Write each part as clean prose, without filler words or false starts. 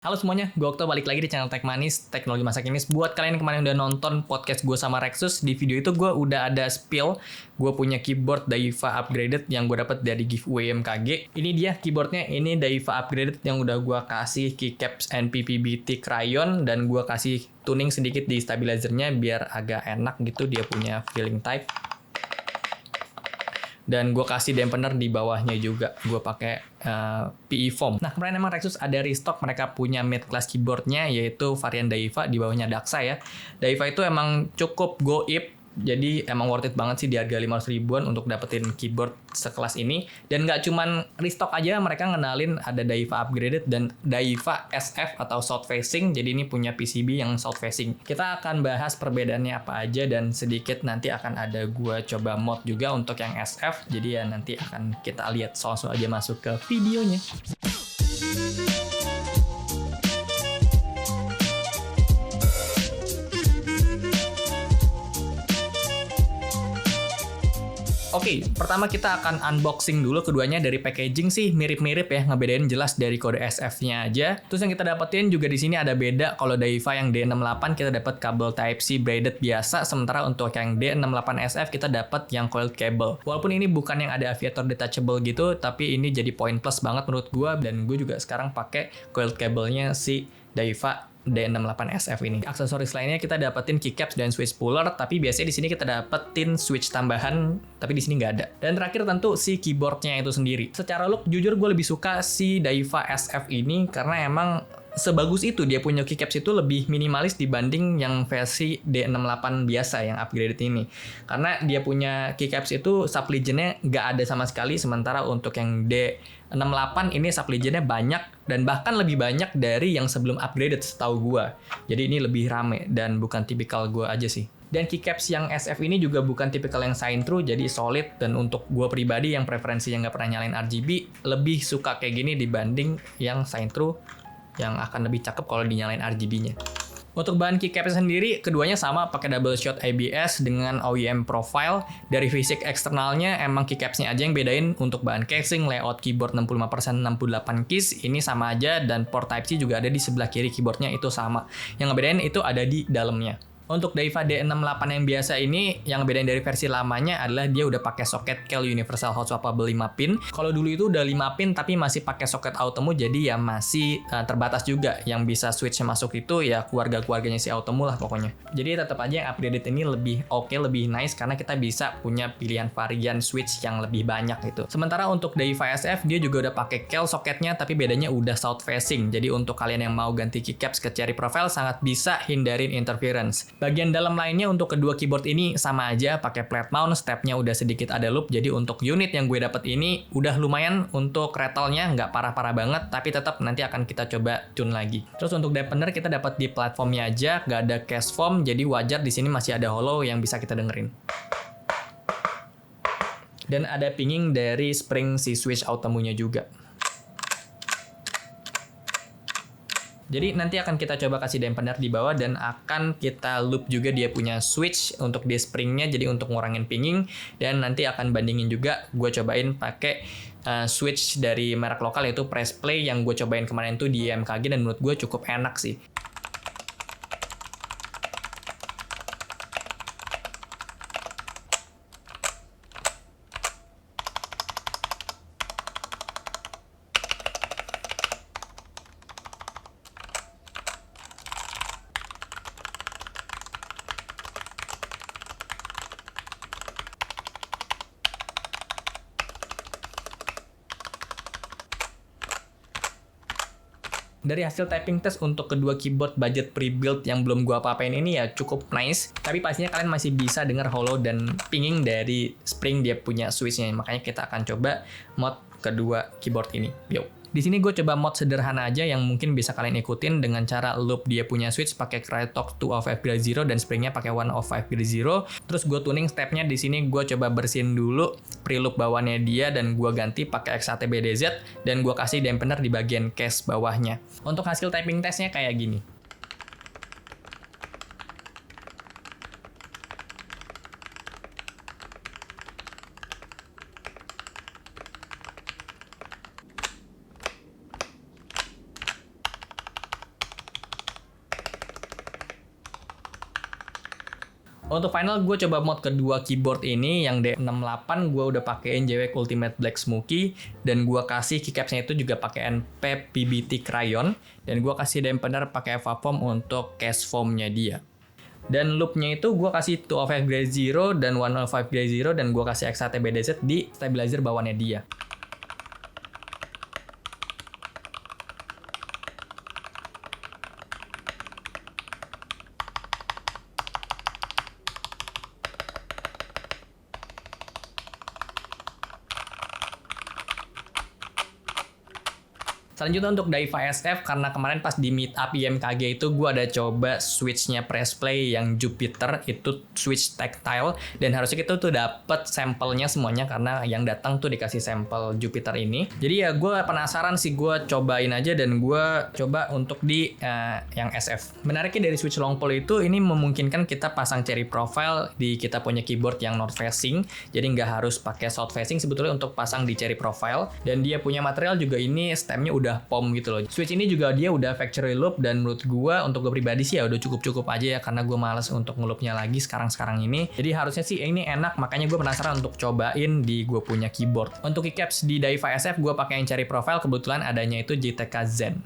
Halo semuanya, gue Okto balik lagi di channel Tech Manis, Teknologi Masa Kini. Buat kalian yang kemarin udah nonton podcast gue sama Rexus, di video itu gue udah ada spill. Gue punya keyboard Daiwa Upgraded yang gue dapet dari giveaway MKG. Ini dia keyboardnya, ini Daiwa Upgraded yang udah gue kasih keycaps NPPBT Crayon. Dan gue kasih tuning sedikit di stabilizernya biar agak enak gitu, dia punya feeling type. Dan gue kasih dampener di bawahnya juga. Gue pakai PE foam. Nah, kemarin emang Rexus ada restock. Mereka punya mid class keyboardnya, yaitu varian Daiwa, di bawahnya Daxa ya. Daiwa itu emang cukup goib. Jadi emang worth it banget sih di harga 500 ribuan untuk dapetin keyboard sekelas ini. Dan nggak cuman restock aja, mereka ngenalin ada Daiwa Upgraded dan Daiwa SF atau South Facing. Jadi ini punya PCB yang South Facing. Kita akan bahas perbedaannya apa aja dan sedikit nanti akan ada gua coba mod juga untuk yang SF. Jadi ya nanti akan kita lihat, langsung aja masuk ke videonya. Oke, pertama kita akan unboxing dulu. Keduanya dari packaging sih mirip-mirip ya, ngebedain jelas dari kode SF-nya aja. Terus yang kita dapetin juga di sini ada beda. Kalau Daiwa yang D68 kita dapat kabel Type-C braided biasa, sementara untuk yang D68SF kita dapat yang coiled cable. Walaupun ini bukan yang ada aviator detachable gitu, tapi ini jadi poin plus banget menurut gua, dan gue juga sekarang pakai coiled cable-nya si Daiwa D68SF ini. Aksesoris lainnya kita dapetin keycaps dan switch puller, tapi biasanya di sini kita dapetin switch tambahan, tapi di sini nggak ada. Dan terakhir tentu si keyboardnya itu sendiri. Secara look jujur gue lebih suka si Daiwa SF ini karena emang sebagus itu, dia punya keycaps itu lebih minimalis dibanding yang versi D68 biasa yang upgraded ini. Karena dia punya keycaps itu sub-legendnya nggak ada sama sekali, sementara untuk yang D68 ini sub-legendnya banyak dan bahkan lebih banyak dari yang sebelum upgraded setahu gua. Jadi ini lebih rame dan bukan tipikal gua aja sih. Dan keycaps yang SF ini juga bukan tipikal yang shine through, jadi solid. Dan untuk gue pribadi yang preferensinya nggak pernah nyalain RGB, lebih suka kayak gini dibanding yang shine through, yang akan lebih cakep kalau dinyalain RGB-nya. Untuk bahan keycaps sendiri, keduanya sama, pakai double shot ABS dengan OEM profile. Dari fisik eksternalnya, emang keycapsnya aja yang bedain. Untuk bahan casing, layout keyboard 65% 68 keys, ini sama aja. Dan port Type-C juga ada di sebelah kiri keyboardnya, itu sama. Yang ngebedain itu ada di dalamnya. Untuk Daiwa D68 yang biasa ini, yang bedain dari versi lamanya adalah dia udah pakai soket Kel Universal Hot Swappable 5 pin. Kalau dulu itu udah 5 pin tapi masih pakai soket Automu, jadi ya masih terbatas juga. Yang bisa switch masuk itu ya keluarga-keluarganya si Automu lah pokoknya. Jadi tetap aja yang upgraded ini lebih oke, lebih nice karena kita bisa punya pilihan varian switch yang lebih banyak gitu. Sementara untuk Daiwa SF dia juga udah pakai Kel soketnya, tapi bedanya udah south facing. Jadi untuk kalian yang mau ganti keycaps ke cherry profile sangat bisa hindarin interference. Bagian dalam lainnya untuk kedua keyboard ini sama aja, pakai flat mount, stepnya udah sedikit ada loop. Jadi untuk unit yang gue dapet ini udah lumayan, untuk rattle-nya nggak parah-parah banget, tapi tetap nanti akan kita coba tune lagi. Terus untuk dampener kita dapat di platformnya aja, nggak ada case foam, jadi wajar di sini masih ada hollow yang bisa kita dengerin. Dan ada pinging dari spring si switch Automu-nya juga. Jadi nanti akan kita coba kasih dampener di bawah dan akan kita loop juga dia punya switch untuk di springnya, jadi untuk ngurangin pinging. Dan nanti akan bandingin juga, gue cobain pakai switch dari merek lokal yaitu Press Play yang gue cobain kemarin tuh di MKG, dan menurut gue cukup enak sih. Dari hasil typing test untuk kedua keyboard budget pre-build yang belum gua apa-apain ini ya cukup nice. Tapi pastinya kalian masih bisa dengar hollow dan pinging dari spring dia punya switchnya. Makanya kita akan coba mod kedua keyboard ini. Yo. Di sini gue coba mod sederhana aja yang mungkin bisa kalian ikutin dengan cara loop dia punya switch pakai Krytox 2 of F0 dan springnya pakai 1 of F0. Terus gue tuning stepnya di sini, gue coba bersihin dulu preloop bawahnya dia dan gue ganti pakai XAT BDZ dan gue kasih dampener di bagian case bawahnya. Untuk hasil typing testnya kayak gini. Untuk final gue coba mod kedua keyboard ini yang D68 gue udah pakein JWK Ultimate Black Smoky dan gue kasih keycapsnya itu juga pakai NP PBT Crayon dan gue kasih dampener pakai Evafoam untuk case foamnya dia. Dan loopnya itu gue kasih 205 Grade Zero dan 105 Grade Zero dan gue kasih XHT BDZ di stabilizer bawahnya dia. Selanjutnya untuk Daiwa SF, karena kemarin pas di meetup IMKG itu gue ada coba switchnya press play yang Jupiter, itu switch tactile, dan harusnya kita tuh dapet sampelnya semuanya karena yang datang tuh dikasih sampel Jupiter ini. Jadi ya gue penasaran sih, gue cobain aja dan gue coba untuk di yang SF. Menariknya dari switch long pole itu, ini memungkinkan kita pasang cherry profile di kita punya keyboard yang north facing, jadi nggak harus pakai south facing sebetulnya untuk pasang di cherry profile. Dan dia punya material juga ini stemnya udah POM gitu loh. Switch ini juga dia udah factory loop dan menurut gua untuk gue pribadi sih ya udah cukup aja ya karena gue males untuk ngeloopnya lagi sekarang ini. Jadi harusnya sih ini enak, makanya gue penasaran untuk cobain di gue punya keyboard. Untuk keycaps di Daiwa SF gue pakai yang cherry profile, kebetulan adanya itu JTK Zen.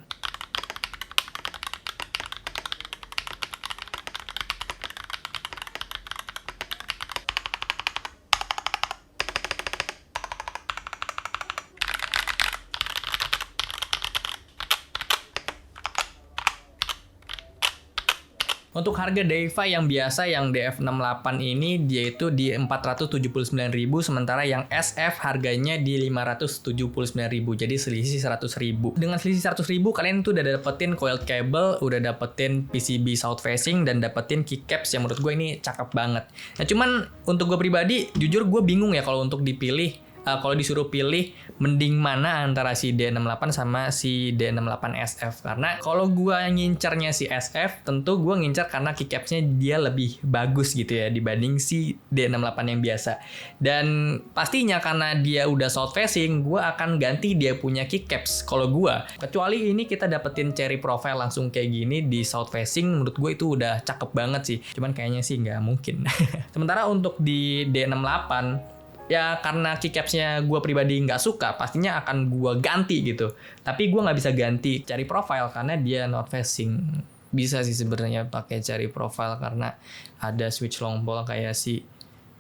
Untuk harga Daiwa yang biasa yang DF68 ini dia itu di 479.000, sementara yang SF harganya di 579.000. Jadi selisih 100.000. Dengan selisih 100.000 kalian tuh udah dapetin coiled cable, udah dapetin PCB south facing dan dapetin keycaps yang menurut gue ini cakep banget. Nah cuman untuk gue pribadi jujur gue bingung ya kalau untuk dipilih. Kalau disuruh pilih mending mana antara si D68 sama si D68 SF, karena kalau gue ngincernya si SF tentu gue ngincer karena keycapsnya dia lebih bagus gitu ya dibanding si D68 yang biasa. Dan pastinya karena dia udah south facing, gue akan ganti dia punya keycaps kalau gue. Kecuali ini kita dapetin cherry profile langsung kayak gini di south facing, menurut gue itu udah cakep banget sih. Cuman kayaknya sih nggak mungkin. Sementara untuk di D68 ya karena keycapsnya gue pribadi nggak suka, pastinya akan gue ganti gitu. Tapi gue nggak bisa ganti cherry profile karena dia north facing. Bisa sih sebenarnya pakai cherry profile karena ada switch long pole kayak si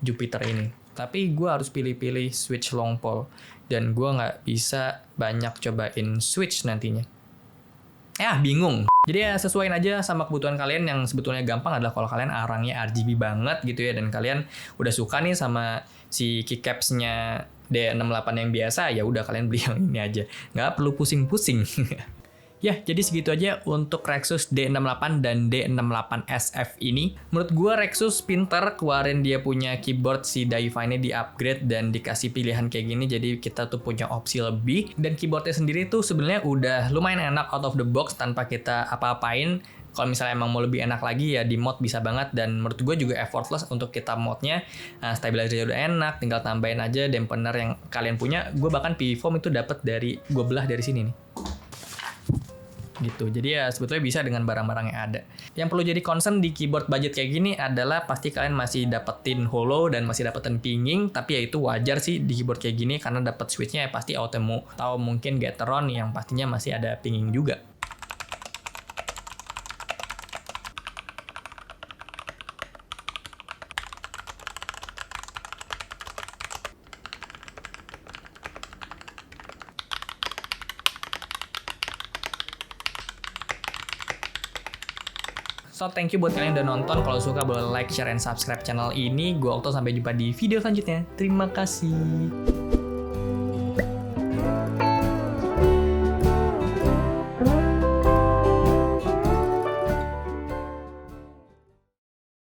Jupiter ini. Tapi gue harus pilih-pilih switch long pole dan gue nggak bisa banyak cobain switch nantinya. Bingung. Jadi ya sesuaiin aja sama kebutuhan kalian. Yang sebetulnya gampang adalah kalau kalian orangnya RGB banget gitu ya, dan kalian udah suka nih sama si keycapsnya D68 yang biasa, ya udah kalian beli yang ini aja, nggak perlu pusing-pusing. Ya, jadi segitu aja untuk Rexus D68 dan D68 SF ini. Menurut gue Rexus pinter, keluarin dia punya keyboard si Daiwa ini di-upgrade dan dikasih pilihan kayak gini, jadi kita tuh punya opsi lebih. Dan keyboardnya sendiri tuh sebenarnya udah lumayan enak out of the box tanpa kita apa-apain. Kalau misalnya emang mau lebih enak lagi ya di mod bisa banget, dan menurut gue juga effortless untuk kita modnya. Stabilizer udah enak, tinggal tambahin aja dampener yang kalian punya. Gue bahkan PV foam itu dapat dari gue belah dari sini nih. Gitu. Jadi ya sebetulnya bisa dengan barang-barang yang ada. Yang perlu jadi concern di keyboard budget kayak gini adalah pasti kalian masih dapetin hollow dan masih dapetin pinging, tapi ya itu wajar sih di keyboard kayak gini karena dapet switchnya ya pasti Outemu atau mungkin Gateron yang pastinya masih ada pinging juga. So, thank you buat kalian yang udah nonton. Kalau suka boleh like, share, and subscribe channel ini. Gue Okto, sampai jumpa di video selanjutnya. Terima kasih.